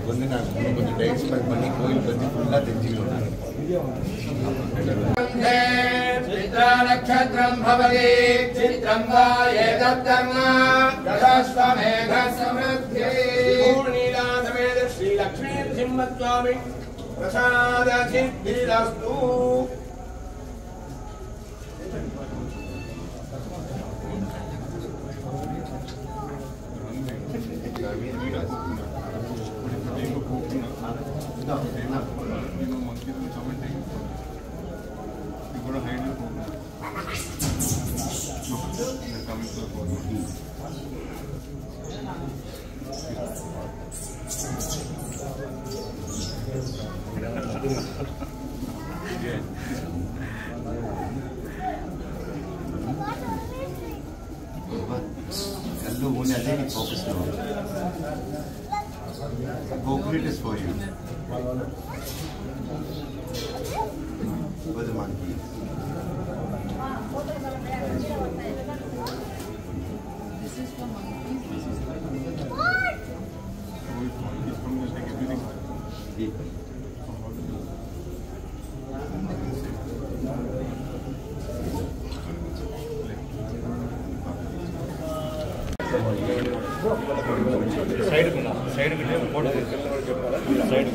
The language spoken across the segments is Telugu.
கொஞ்சம் டைம் ஸ்பெண்ட் பண்ணி கோயில் பற்றி ஃபுல்லாக தெரிஞ்சுக்கணும். நட்சத்திரம் பவதி சித்ரம் வா ஏதத்தர்ம ததஸ்வமேக சம்ருத்தி பூர்ணிலாசமேத ஸ்ரீ லக்ஷ்மீ சிம்மஸ்வாமி பிரசாத சித்திரஸ்து. Hello, one other focus now. Go is for you. For the monkey. This is for monkeys. Side photo side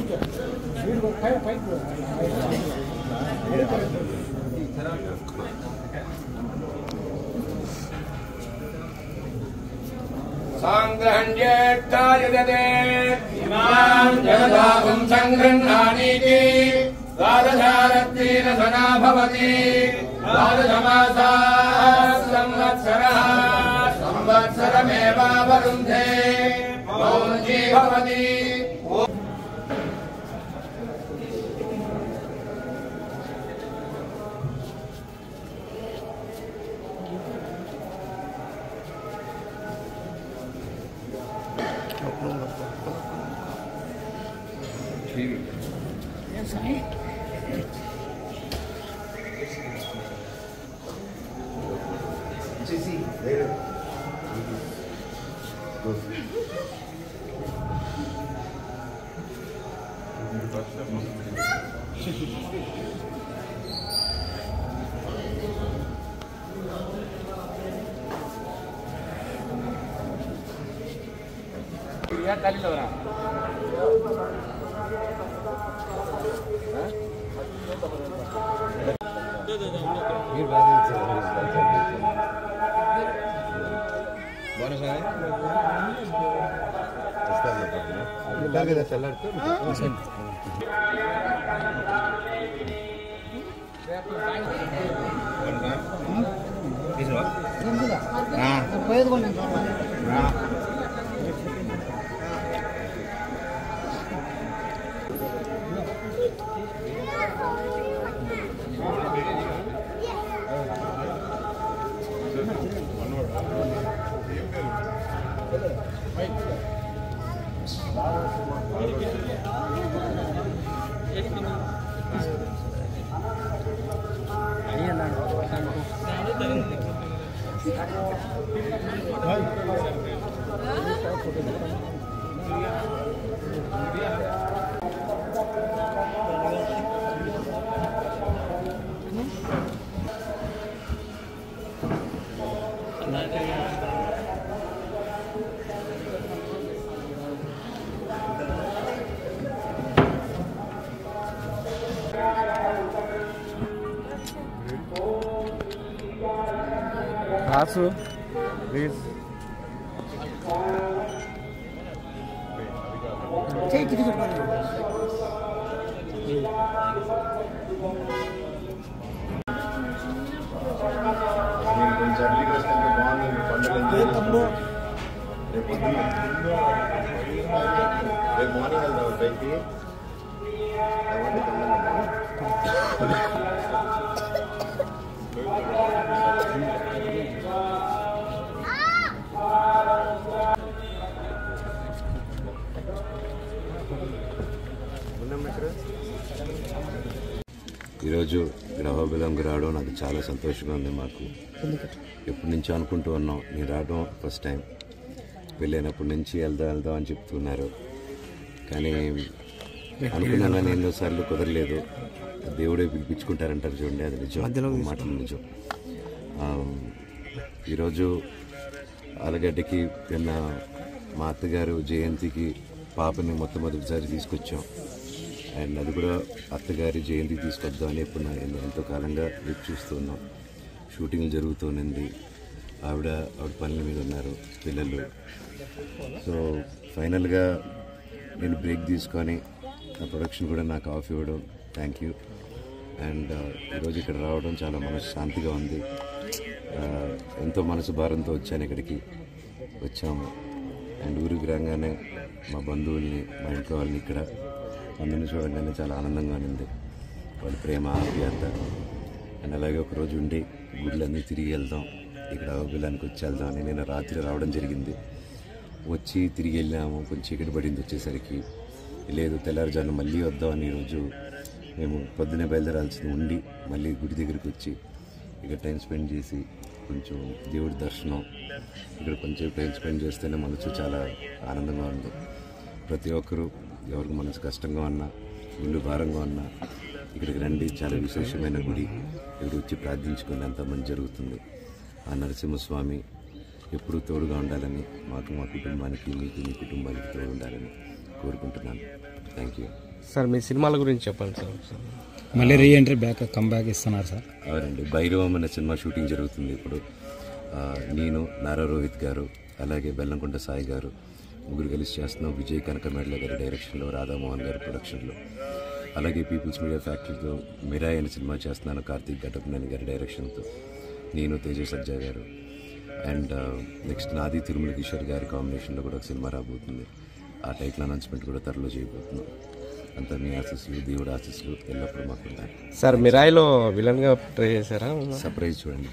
సంగ్రహణ్యేత్తాయదే ఇమాం జగదాగం సంగృహ్ణానీతి ద్వాదశారత్రీన సనా భవతి ద్వాదశమాసాః సంవత్సరః సంవత్సరమేవావరుంధే మౌంజీ భవతి. Asu, please. Take it. కొంచెం అడ్డీకి వస్తే బాగుంది పండుగ. రేపు మార్నింగ్ వెళ్దాం పైకి. ఈరోజు ఇక్కడ అహోబిలంకి రావడం నాకు చాలా సంతోషంగా ఉంది. మాకు ఎప్పటి నుంచో అనుకుంటూ ఉన్నాం, నేను రావడం ఫస్ట్ టైం. వెళ్ళినప్పటి నుంచి వెళ్దాం అని చెప్తున్నారు, కానీ అనుకున్నాను కానీ ఎన్నోసార్లు కుదరలేదు. దేవుడే పిలిపించుకుంటారంటారు చూడండి, అది నిజం, మాటలు నిజం. ఈరోజు ఆలగడ్డకి నిన్న మా అత్తగారు జయంతికి పాపని మొట్టమొదటిసారి తీసుకొచ్చాం. అండ్ అది కూడా అత్తగారి జయంతికి తీసుకొద్దామని ఎప్పుడు ఎంతో కాలంగా వెయిట్ చూస్తూ ఉన్నాం. షూటింగ్ జరుగుతూనింది, ఆవిడ పనుల మీద ఉన్నారు, పిల్లలు. సో ఫైనల్గా నేను బ్రేక్ తీసుకొని ఆ ప్రొడక్షన్ కూడా నాకు ఆఫ్ ఇవ్వడం థ్యాంక్ యూ. అండ్ ఈరోజు ఇక్కడ రావడం చాలా మనశ్శాంతిగా ఉంది. ఎంతో మనసు భారంతో వచ్చాను, ఇక్కడికి వచ్చాము. అండ్ ఊరికి రాగానే మా బంధువుల్ని, మా ఇంట్లో వాళ్ళని ఇక్కడ అందరిని చూడగానే చాలా ఆనందంగా ఉంది. వాళ్ళ ప్రేమ, ఆప్యాయత. అండ్ అలాగే ఒకరోజు ఉండి గుడ్లన్నీ తిరిగి వెళ్దాం, ఇక్కడ అవబిలానికి వచ్చి వెళ్దాం అని నేను రాత్రి రావడం జరిగింది. వచ్చి తిరిగి వెళ్ళాము, కొంచెం చీకటి పడింది వచ్చేసరికి. లేదు తెల్లారుజాను మళ్ళీ వద్దామని ఈరోజు మేము పొద్దునే బయలుదేరాల్సింది ఉండి మళ్ళీ గుడి దగ్గరికి వచ్చి ఇక్కడ టైం స్పెండ్ చేసి కొంచెం దేవుడి దర్శనం, ఇక్కడ కొంచెం టైం స్పెండ్ చేస్తేనే మనసు చాలా ఆనందంగా ఉంది. ప్రతి ఒక్కరూ ఎవరికి మనసు కష్టంగా ఉన్నా, ఇల్లు భారంగా ఉన్నా ఇక్కడికి రండి. చాలా విశేషమైన గుడి, ఇక్కడ వచ్చి ప్రార్థించుకుని అంత మంచి జరుగుతుంది. ఆ నరసింహస్వామి ఎప్పుడూ తోడుగా ఉండాలని, మాకు, మా కుటుంబానికి, మీకు, మీ కుటుంబానికి తోడు ఉండాలని కోరుకుంటున్నాను. Thank you sir. మీ సినిమాల గురించి చెప్పండి సార్. మళ్ళీ రీఎంట్రీ కమ్బ్యాక్ ఇస్తున్నారు సార్? అవునండి, భైరవం అనే సినిమా షూటింగ్ జరుగుతుంది ఇప్పుడు. నేను, నారా రోహిత్ గారు, అలాగే బెల్లంకొండ సాయి గారు ముగ్గురు కలిసి చేస్తున్నాం. విజయ్ కనకమేడల గారి డైరెక్షన్లో, రాధామోహన్ గారి ప్రొడక్షన్లో. అలాగే పీపుల్స్ మీడియా ఫ్యాక్టరీతో మిరాయ్ అనే సినిమా చేస్తున్నాను, కార్తీక్ ఘటప్నేని గారి డైరెక్షన్తో. నేను, తేజ సజ్జా గారు. అండ్ నెక్స్ట్ నాది తిరుమల కిషోర్ గారి కాంబినేషన్లో కూడా ఒక సినిమా రాబోతుంది. ఆ టైటిల్ అనౌన్స్మెంట్ కూడా త్వరలో చేయబోతున్నాం. అంతా మీ ఆశీస్సులు, దేవుడి ఆశీస్సులు ఎల్లప్పుడూ మాకు ఉంటాయి సార్. మిరాయిలో విలన్గా ట్రై చేశారా? సర్ప్రైజ్ చూడండి.